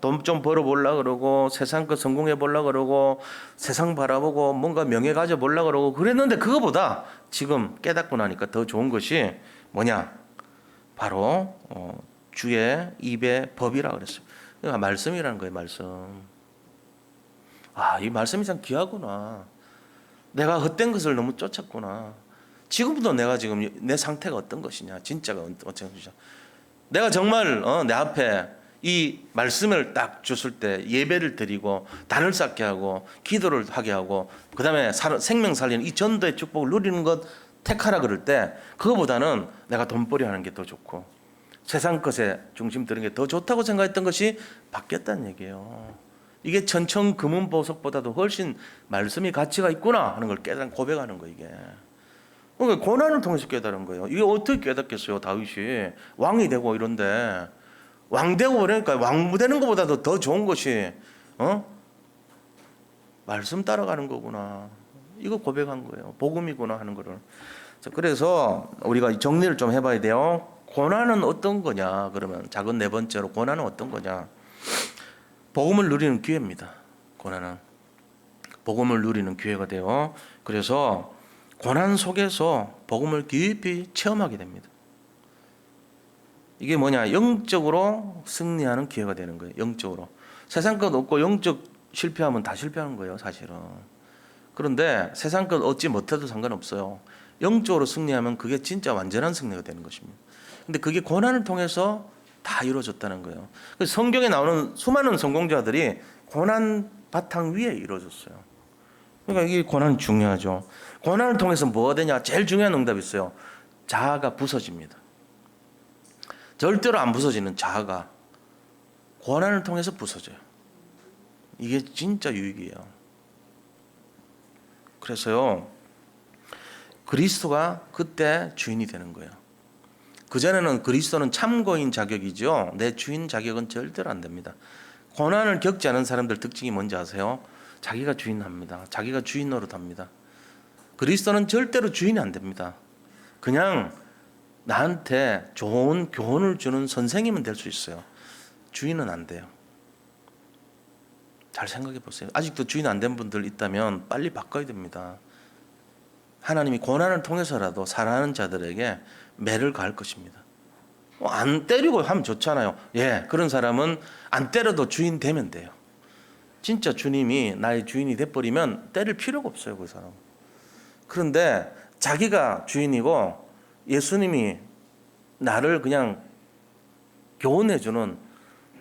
돈 좀 벌어보려고 그러고 세상 거 성공해보려고 그러고 세상 바라보고 뭔가 명예 가져보려고 그러고 그랬는데 그거보다 지금 깨닫고 나니까 더 좋은 것이 뭐냐? 바로 주의 입의 법이라고 그랬어요. 그러니까 말씀이라는 거예요. 말씀. 이 말씀이 참 귀하구나. 내가 헛된 것을 너무 쫓았구나. 지금부터 내가 지금 내 상태가 어떤 것이냐, 진짜가 어떤 것이냐. 내가 정말 내 앞에 이 말씀을 딱 줬을 때 예배를 드리고 단을 쌓게 하고 기도를 하게 하고 그 다음에 생명 살리는 이 전도의 축복을 누리는 것 택하라 그럴 때 그거보다는 내가 돈벌이 하는 게 더 좋고 세상 것에 중심 드는 게 더 좋다고 생각했던 것이 바뀌었다는 얘기예요. 이게 천청 금은 보석보다도 훨씬 말씀이 가치가 있구나 하는 걸 고백하는 거. 이게 그러니까 고난을 통해서 깨달은 거예요. 이게 어떻게 깨닫겠어요? 다윗이 왕이 되고 이런데 왕 되고 그러니까 왕 되는 것보다도 더 좋은 것이 말씀 따라가는 거구나. 이거 고백한 거예요. 복음이구나 하는 거를. 자, 그래서 우리가 정리를 좀 해봐야 돼요. 고난은 어떤 거냐? 그러면 작은 네 번째로 고난은 어떤 거냐? 복음을 누리는 기회입니다. 고난은 복음을 누리는 기회가 돼요. 그래서 고난 속에서 복음을 깊이 체험하게 됩니다. 이게 뭐냐? 영적으로 승리하는 기회가 되는 거예요. 영적으로. 세상 것 얻고 영적 실패하면 다 실패하는 거예요, 사실은. 그런데 세상 것 얻지 못해도 상관없어요. 영적으로 승리하면 그게 진짜 완전한 승리가 되는 것입니다. 근데 그게 고난을 통해서 다 이루어졌다는 거예요. 그래서 성경에 나오는 수많은 성공자들이 고난 바탕 위에 이루어졌어요. 그러니까 이게 고난이 중요하죠. 고난을 통해서 뭐가 되냐? 제일 중요한 응답이 있어요. 자아가 부서집니다. 절대로 안 부서지는 자아가 고난을 통해서 부서져요. 이게 진짜 유익이에요. 그래서요, 그리스도가 그때 주인이 되는 거예요. 그전에는 그리스도는 참고인 자격이죠. 내 주인 자격은 절대로 안 됩니다. 고난을 겪지 않은 사람들 특징이 뭔지 아세요? 자기가 주인합니다. 자기가 주인 노릇합니다. 그리스도는 절대로 주인이 안 됩니다. 그냥 나한테 좋은 교훈을 주는 선생님은 될 수 있어요. 주인은 안 돼요. 잘 생각해 보세요. 아직도 주인 안 된 분들 있다면 빨리 바꿔야 됩니다. 하나님이 고난을 통해서라도 살아가는 자들에게 매를 가할 것입니다. 안 때리고 하면 좋잖아요. 예, 그런 사람은 안 때려도 주인 되면 돼요. 진짜 주님이 나의 주인이 돼버리면 때릴 필요가 없어요, 그 사람. 그런데 자기가 주인이고 예수님이 나를 그냥 교훈해주는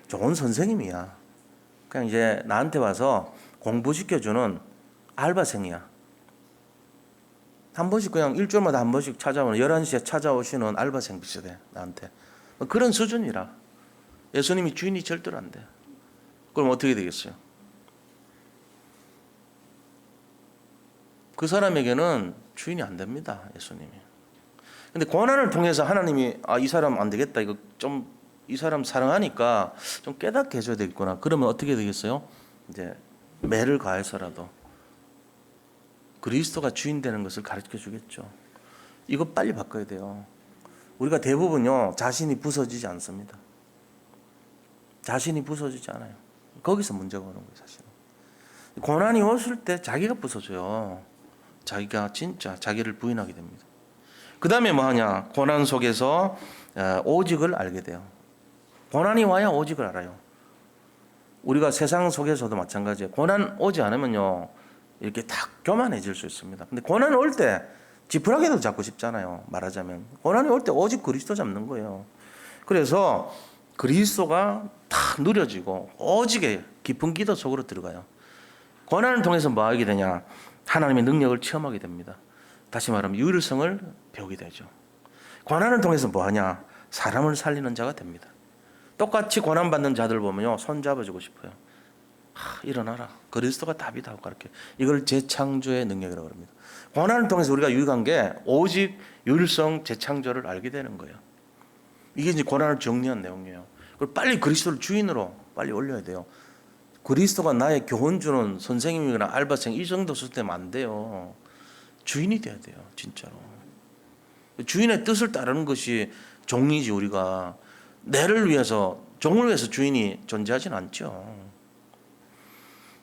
좋은 선생님이야. 그냥 이제 나한테 와서 공부시켜주는 알바생이야. 한 번씩 그냥 일주일마다 한 번씩 찾아오는 11시에 찾아오시는 알바생 비슷해 나한테. 그런 수준이라. 예수님이 주인이 절대로 안 돼. 그럼 어떻게 되겠어요? 그 사람에게는 주인이 안 됩니다, 예수님이. 근데 고난을 통해서 하나님이 이 사람 안 되겠다. 이거 좀 이 사람 사랑하니까 좀 깨닫게 해줘야 되겠구나. 그러면 어떻게 되겠어요? 이제 매를 가해서라도 그리스도가 주인 되는 것을 가르쳐 주겠죠. 이거 빨리 바꿔야 돼요. 우리가 대부분요, 자신이 부서지지 않습니다. 자신이 부서지지 않아요. 거기서 문제가 오는 거예요, 사실은. 고난이 왔을 때 자기가 부서져요. 자기가 진짜 자기를 부인하게 됩니다. 그 다음에 뭐 하냐? 고난 속에서 오직을 알게 돼요. 고난이 와야 오직을 알아요. 우리가 세상 속에서도 마찬가지예요. 고난 오지 않으면요, 이렇게 딱 교만해질 수 있습니다. 근데 고난 올 때 지푸라기도 잡고 싶잖아요. 말하자면 고난이 올 때 오직 그리스도 잡는 거예요. 그래서 그리스도가 탁 누려지고 오직의 깊은 기도 속으로 들어가요. 고난을 통해서 뭐 하게 되냐? 하나님의 능력을 체험하게 됩니다. 다시 말하면 유일성을 배우게 되죠. 고난을 통해서 뭐 하냐? 사람을 살리는 자가 됩니다. 똑같이 고난받는 자들 보면요, 손 잡아주고 싶어요. 일어나라. 그리스도가 답이다 하고 가르쳐요. 이걸 재창조의 능력이라고 합니다. 고난을 통해서 우리가 유익한 게 오직 유일성 재창조를 알게 되는 거예요. 이게 이제 고난을 정리한 내용이에요. 그걸 빨리 그리스도를 주인으로 빨리 올려야 돼요. 그리스도가 나의 교훈 주는 선생님이거나 알바생 이 정도 쓸 때면 안 돼요. 주인이 돼야 돼요, 진짜로. 주인의 뜻을 따르는 것이 종이지. 우리가 내를 위해서, 종을 위해서 주인이 존재하진 않죠.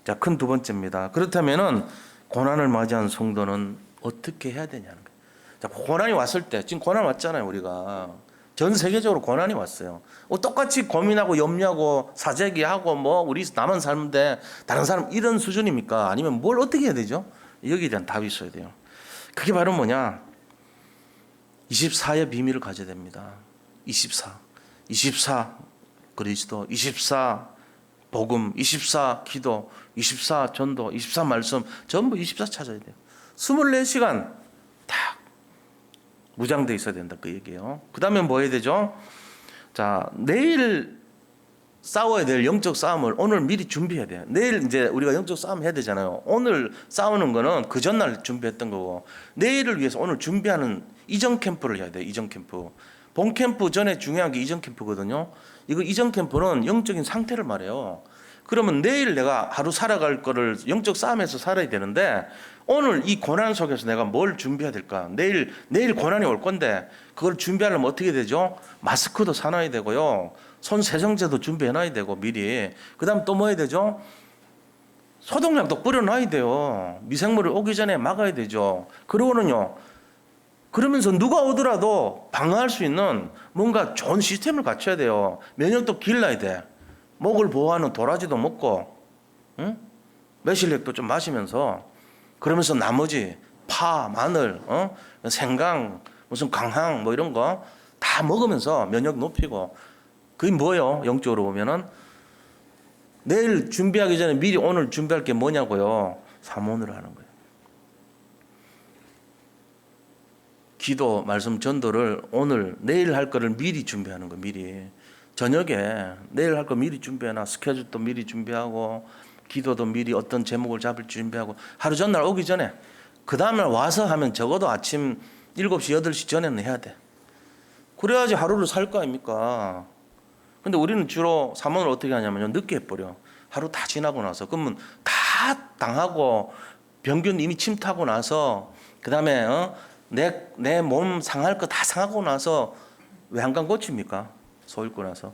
자, 큰 두 번째입니다. 그렇다면은 고난을 맞이한 성도는 어떻게 해야 되냐는 거예요. 자, 고난이 왔을 때, 지금 고난 왔잖아요, 우리가. 전 세계적으로 고난이 왔어요. 똑같이 고민하고 염려하고 사재기하고 뭐 우리 나만 살는데 다른 사람 이런 수준입니까? 아니면 뭘 어떻게 해야 되죠? 여기에 대한 답이 있어야 돼요. 그게 바로 뭐냐? 24의 비밀을 가져야 됩니다. 24 그리스도, 24 복음, 24 기도, 24 전도, 24 말씀, 전부 24 찾아야 돼요. 24시간 딱 무장돼 있어야 된다, 그 얘기예요. 그 다음에 뭐 해야 되죠? 자, 내일 싸워야 될 영적 싸움을 오늘 미리 준비해야 돼요. 내일 이제 우리가 영적 싸움 해야 되잖아요. 오늘 싸우는 거는 그 전날 준비했던 거고, 내일을 위해서 오늘 준비하는 이전 캠프를 해야 돼요. 이전 캠프. 본 캠프 전에 중요한 게 이전 캠프거든요. 이거 이전 캠프는 영적인 상태를 말해요. 그러면 내일 내가 하루 살아갈 거를 영적 싸움에서 살아야 되는데, 오늘 이 고난 속에서 내가 뭘 준비해야 될까? 내일 고난이 올 건데 그걸 준비하려면 어떻게 되죠? 마스크도 사놔야 되고요. 손 세정제도 준비해놔야 되고 미리. 그 다음 또 뭐 해야 되죠? 소독약도 뿌려놔야 돼요. 미생물이 오기 전에 막아야 되죠. 그러고는요, 그러면서 누가 오더라도 방어할 수 있는 뭔가 좋은 시스템을 갖춰야 돼요. 면역도 길러야 돼. 목을 보호하는 도라지도 먹고, 응? 매실액도 좀 마시면서, 그러면서 나머지 파, 마늘, 생강, 무슨 강황 뭐 이런 거 다 먹으면서 면역 높이고. 그게 뭐예요? 영적으로 보면은 내일 준비하기 전에 미리 오늘 준비할 게 뭐냐고요? 사모를 하는 거예요. 기도, 말씀, 전도를 오늘 내일 할 거를 미리 준비하는 거예요. 미리 저녁에 내일 할 거 미리 준비해놔. 스케줄도 미리 준비하고, 기도도 미리 어떤 제목을 잡을지 준비하고, 하루 전날 오기 전에, 그 다음날 와서 하면 적어도 아침 7시, 8시 전에는 해야 돼. 그래야지 하루를 살 거 아닙니까? 근데 우리는 주로 사모를 어떻게 하냐면요, 늦게 해버려. 하루 다 지나고 나서. 그러면 다 당하고 병균 이미 침투하고 나서, 그 다음에 내 몸 상할 거 다 상하고 나서 왜 한강 고칩니까? 소 읽고 나서.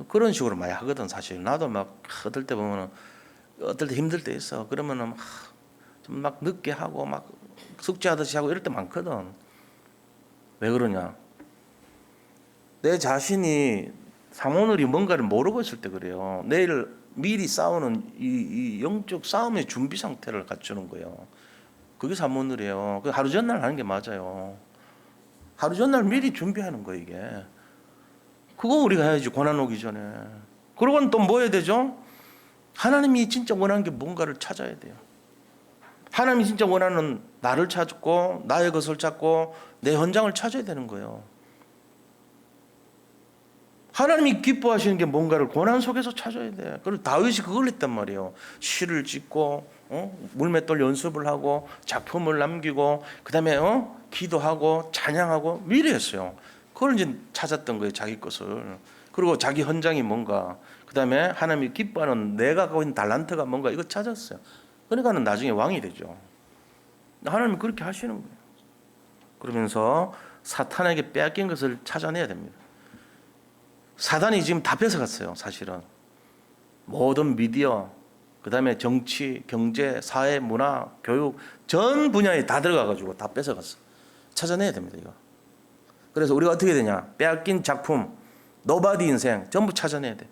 그런 식으로 많이 하거든. 사실 나도 막 어떨 때 보면은, 어떨 때 힘들 때 있어. 그러면은 좀 막 늦게 하고 막 숙제하듯이 하고 이럴 때 많거든. 왜 그러냐? 내 자신이 사모늘이 뭔가를 모르고 있을 때 그래요. 내일 미리 싸우는 이 영적 싸움의 준비 상태를 갖추는 거예요. 그게 사모늘이에요. 하루 전날 하는 게 맞아요. 하루 전날 미리 준비하는 거예요, 이게. 그거 우리가 해야지, 고난 오기 전에. 그러고는 또 뭐 해야 되죠? 하나님이 진짜 원하는 게 뭔가를 찾아야 돼요. 하나님이 진짜 원하는 나를 찾고, 나의 것을 찾고, 내 현장을 찾아야 되는 거예요. 하나님이 기뻐하시는 게 뭔가를 고난 속에서 찾아야 돼. 그리고 다윗이 그걸 했단 말이에요. 시를 짓고, 물맷돌 연습을 하고, 작품을 남기고, 그 다음에 기도하고, 찬양하고, 미리 했어요. 그걸 이제 찾았던 거예요, 자기 것을. 그리고 자기 현장이 뭔가, 그 다음에 하나님이 기뻐하는 내가 갖고 있는 달란트가 뭔가, 이거 찾았어요. 그러니까는 나중에 왕이 되죠. 하나님이 그렇게 하시는 거예요. 그러면서 사탄에게 빼앗긴 것을 찾아내야 됩니다. 사단이 지금 다 뺏어갔어요, 사실은. 모든 미디어, 그 다음에 정치, 경제, 사회, 문화, 교육, 전 분야에 다 들어가가지고 다 뺏어갔어. 찾아내야 됩니다, 이거. 그래서 우리가 어떻게 되냐? 빼앗긴 작품, 노바디 인생, 전부 찾아내야 돼.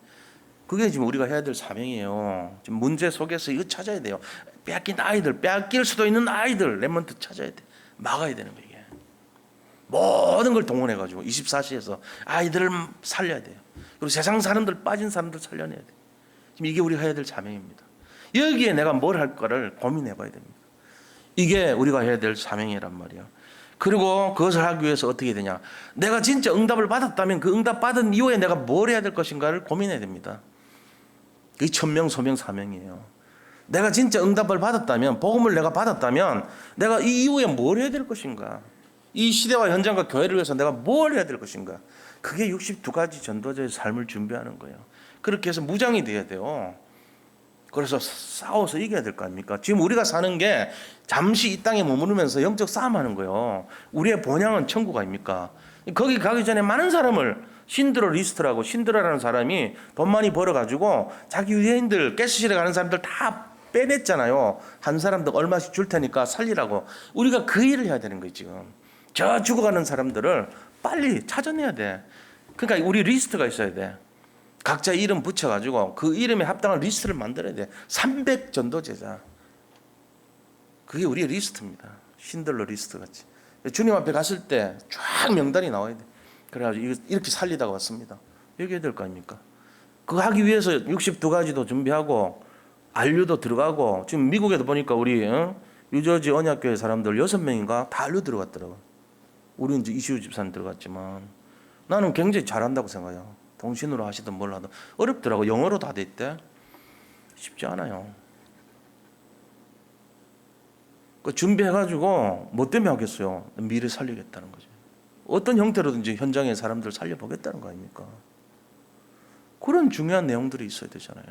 그게 지금 우리가 해야 될 사명이에요. 지금 문제 속에서 이거 찾아야 돼요. 빼앗긴 아이들, 빼앗길 수도 있는 아이들, 렘넌트 찾아야 돼. 막아야 되는 거예요, 이게. 모든 걸 동원해가지고 24시에서 아이들을 살려야 돼요. 그리고 세상 사람들, 빠진 사람들 살려내야 돼요. 지금 이게 우리가 해야 될 사명입니다. 여기에 내가 뭘 할 거를 고민해봐야 됩니다. 이게 우리가 해야 될 사명이란 말이야. 그리고 그것을 하기 위해서 어떻게 되냐? 내가 진짜 응답을 받았다면 그 응답 받은 이후에 내가 뭘 해야 될 것인가를 고민해야 됩니다. 그게 천명, 소명, 사명이에요. 내가 진짜 응답을 받았다면, 복음을 내가 받았다면 내가 이 이후에 뭘 해야 될 것인가? 이 시대와 현장과 교회를 위해서 내가 뭘 해야 될 것인가? 그게 62가지 전도자의 삶을 준비하는 거예요. 그렇게 해서 무장이 돼야 돼요. 그래서 싸워서 이겨야 될 거 아닙니까? 지금 우리가 사는 게 잠시 이 땅에 머무르면서 영적 싸움하는 거예요. 우리의 본향은 천국 아닙니까? 거기 가기 전에 많은 사람을 신드러 리스트라고, 신드러라는 사람이 돈 많이 벌어가지고 자기 유대인들, 가스실에 가는 사람들 다 빼냈잖아요. 한 사람도 얼마씩 줄 테니까 살리라고. 우리가 그 일을 해야 되는 거예요, 지금. 저 죽어가는 사람들을 빨리 찾아내야 돼. 그러니까 우리 리스트가 있어야 돼. 각자 이름 붙여가지고 그 이름에 합당한 리스트를 만들어야 돼. 300 전도제자. 그게 우리의 리스트입니다. 신들러 리스트 같이. 주님 앞에 갔을 때 쫙 명단이 나와야 돼. 그래가지고 이렇게 살리다가 왔습니다. 여기 해야 될 거 아닙니까? 그거 하기 위해서 62가지도 준비하고 안류도 들어가고, 지금 미국에도 보니까 우리 유저지 언약교회 사람들 6명인가 다 안류 들어갔더라고. 우리는 이제 이시우 집사님 들어갔지만 나는 굉장히 잘한다고 생각해요. 통신으로 하시든 뭘 하든. 어렵더라고. 영어로 다 돼 있대. 쉽지 않아요. 그 준비해가지고 뭐 때문에 하겠어요? 미래 살리겠다는 거죠. 어떤 형태로든지 현장에 사람들을 살려보겠다는 거 아닙니까? 그런 중요한 내용들이 있어야 되잖아요.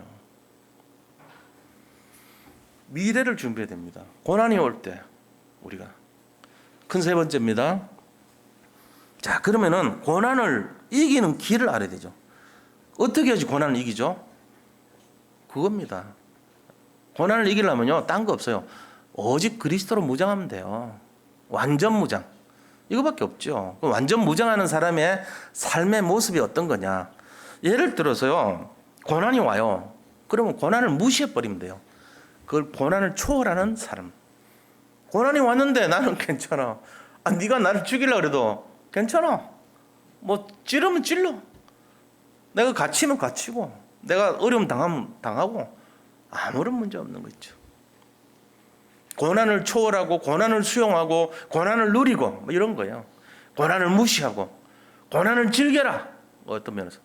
미래를 준비해야 됩니다. 고난이 올 때 우리가. 큰 세 번째입니다. 자, 그러면은 고난을 이기는 길을 알아야 되죠. 어떻게 해야지 고난을 이기죠? 그겁니다. 고난을 이기려면요, 딴 거 없어요. 오직 그리스도로 무장하면 돼요. 완전 무장. 이거밖에 없죠. 완전 무장하는 사람의 삶의 모습이 어떤 거냐. 예를 들어서요, 고난이 와요. 그러면 고난을 무시해버리면 돼요. 그걸 고난을 초월하는 사람. 고난이 왔는데 나는 괜찮아. 네가 나를 죽이려고 해도 괜찮아. 뭐 찌르면 찔러. 내가 갇히면 갇히고, 내가 어려움 당하면 당하고, 아무런 문제 없는 거 있죠. 고난을 초월하고, 고난을 수용하고, 고난을 누리고, 뭐 이런 거예요. 고난을 무시하고, 고난을 즐겨라. 어떤 면에서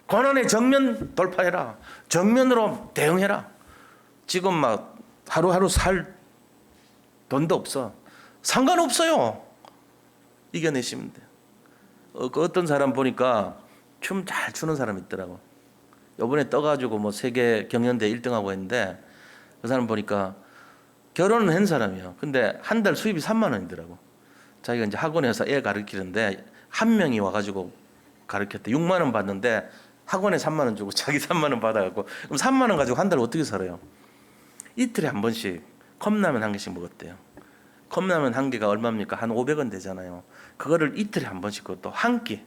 고난의 정면 돌파해라. 정면으로 대응해라. 지금 막 하루하루 살 돈도 없어. 상관없어요. 이겨내시면 돼요. 어떤 사람 보니까 춤 잘 추는 사람 있더라고. 이번에 떠가지고 뭐 세계 경연대 1등하고 했는데, 그 사람 보니까 결혼은 한 사람이에요. 근데 한 달 수입이 3만 원이더라고. 자기가 이제 학원에서 애 가르치는데 한 명이 와가지고 가르쳤대. 6만 원 받는데 학원에 3만 원 주고 자기 3만 원 받아갖고, 그럼 3만 원 가지고 한 달 어떻게 살아요? 이틀에 한 번씩 컵라면 한 개씩 먹었대요. 컵라면 한 개가 얼마입니까? 한 500원 되잖아요. 그거를 이틀에 한 번씩, 그것도 한 끼.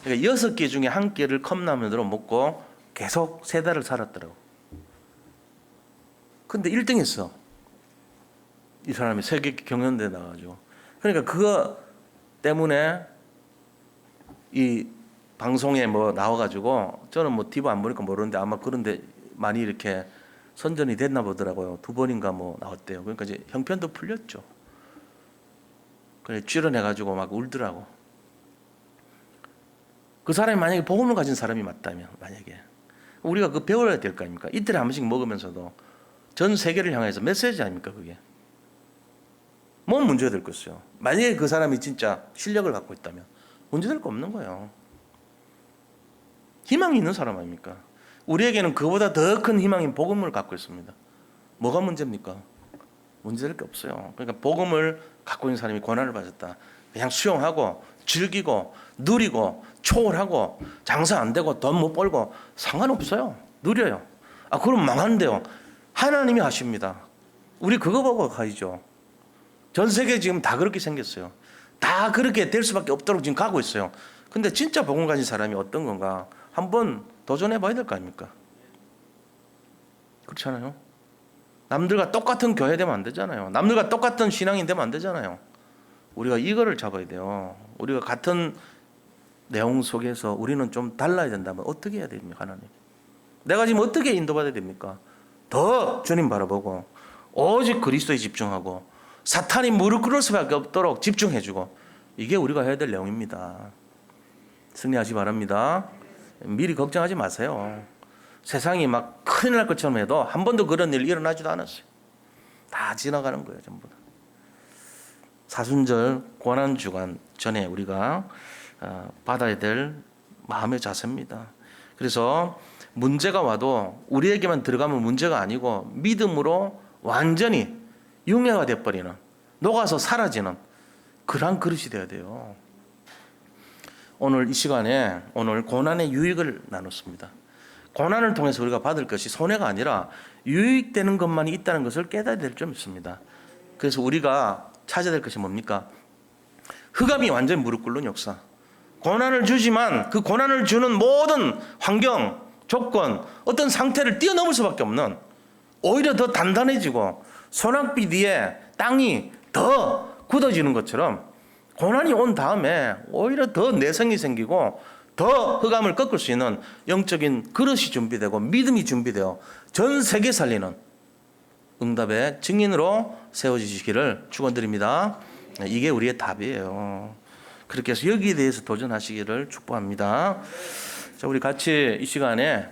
그러니까 6개 중에 한 끼를 컵라면으로 먹고 계속 3달을 살았더라고. 근데 1등 했어. 이 사람이 세계 경연대에 나가지고. 그러니까 그거 때문에 이 방송에 뭐 나와가지고, 저는 뭐 디바 안 보니까 모르는데 아마 그런데 많이 이렇게 선전이 됐나 보더라고요. 2번인가 뭐 나왔대요. 그러니까 이제 형편도 풀렸죠. 그래 출연해가지고 막 울더라고. 그 사람이 만약에 복음을 가진 사람이 맞다면, 만약에 우리가 그 배워야 될 거 아닙니까? 이틀에 한 번씩 먹으면서도 전 세계를 향해서 메시지 아닙니까? 그게 뭔 문제가 될 것이요. 만약에 그 사람이 진짜 실력을 갖고 있다면 문제될 거 없는 거예요. 희망이 있는 사람 아닙니까? 우리에게는 그보다 더 큰 희망인 복음을 갖고 있습니다. 뭐가 문제입니까? 문제될 게 없어요. 그러니까 복음을 갖고 있는 사람이 고난을 받았다, 그냥 수용하고 즐기고 누리고 초월하고, 장사 안 되고 돈 못 벌고 상관없어요. 누려요. 그럼 망한대요. 하나님이 하십니다. 우리 그거 보고 가야죠. 전 세계 지금 다 그렇게 생겼어요. 다 그렇게 될 수밖에 없도록 지금 가고 있어요. 근데 진짜 복음 가진 사람이 어떤 건가 한번 도전해 봐야 될 거 아닙니까? 그렇잖아요. 남들과 똑같은 교회 되면 안 되잖아요. 남들과 똑같은 신앙인 되면 안 되잖아요. 우리가 이거를 잡아야 돼요. 우리가 같은 내용 속에서 우리는 좀 달라야 된다면 어떻게 해야 됩니까? 하나님, 내가 지금 어떻게 인도받아야 됩니까? 더 주님 바라보고 오직 그리스도에 집중하고 사탄이 무릎 꿇을 수밖에 없도록 집중해주고, 이게 우리가 해야 될 내용입니다. 승리하시 바랍니다. 미리 걱정하지 마세요. 세상이 막 큰일 날 것처럼 해도 한 번도 그런 일 일어나지도 않았어요. 다 지나가는 거예요, 전부 다. 사순절 고난주간 전에 우리가 받아야 될 마음의 자세입니다. 그래서 문제가 와도 우리에게만 들어가면 문제가 아니고 믿음으로 완전히 융해가 돼버리는, 녹아서 사라지는 그러한 그릇이 되어야 돼요. 오늘 이 시간에 오늘 고난의 유익을 나눴습니다. 고난을 통해서 우리가 받을 것이 손해가 아니라 유익되는 것만이 있다는 것을 깨달아야 될 점 있습니다. 그래서 우리가 찾아야 될 것이 뭡니까? 흑암이 완전히 무릎 꿇는 역사. 고난을 주지만 그 고난을 주는 모든 환경, 조건, 어떤 상태를 뛰어넘을 수밖에 없는, 오히려 더 단단해지고 소낙빛 위에 땅이 더 굳어지는 것처럼 고난이 온 다음에 오히려 더 내성이 생기고 더 흑암을 꺾을 수 있는 영적인 그릇이 준비되고 믿음이 준비되어 전 세계 살리는 응답의 증인으로 세워지시기를 축원드립니다. 이게 우리의 답이에요. 그렇게 해서 여기에 대해서 도전하시기를 축복합니다. 자, 우리 같이 이 시간에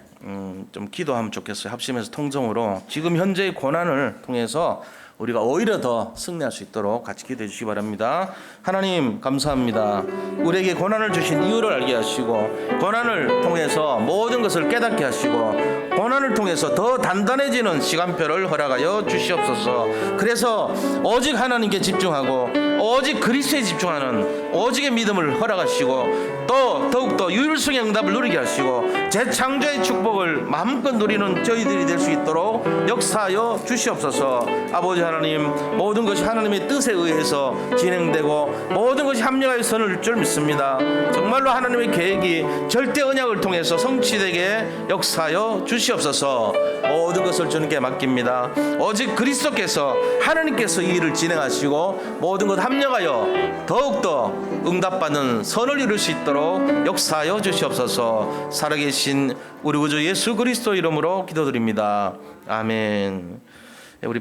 좀 기도하면 좋겠어요. 합심해서 통성으로 지금 현재의 고난을 통해서 우리가 오히려 더 승리할 수 있도록 같이 기도해 주시기 바랍니다. 하나님 감사합니다. 우리에게 고난을 주신 이유를 알게 하시고, 고난을 통해서 모든 것을 깨닫게 하시고, 고난을 통해서 더 단단해지는 시간표를 허락하여 주시옵소서. 그래서 오직 하나님께 집중하고 오직 그리스도에 집중하는 오직의 믿음을 허락하시고, 또 더욱더 유일성의 응답을 누리게 하시고 재창조의 축복을 마음껏 누리는 저희들이 될 수 있도록 역사하여 주시옵소서. 아버지 하나님, 모든 것이 하나님의 뜻에 의해서 진행되고 모든 것이 합력하여 선을 줄 믿습니다. 정말로 하나님의 계획이 절대 언약을 통해서 성취되게 역사하여 주시옵소서. 모든 것을 주님께 맡깁니다. 오직 그리스도께서 하나님께서 이 일을 진행하시고 모든 것 합력하여 더욱더 응답받는 선을 이룰 수 있도록 역사하여 주시옵소서. 살아계신 우리 구주 예수 그리스도 이름으로 기도드립니다. 아멘. 우리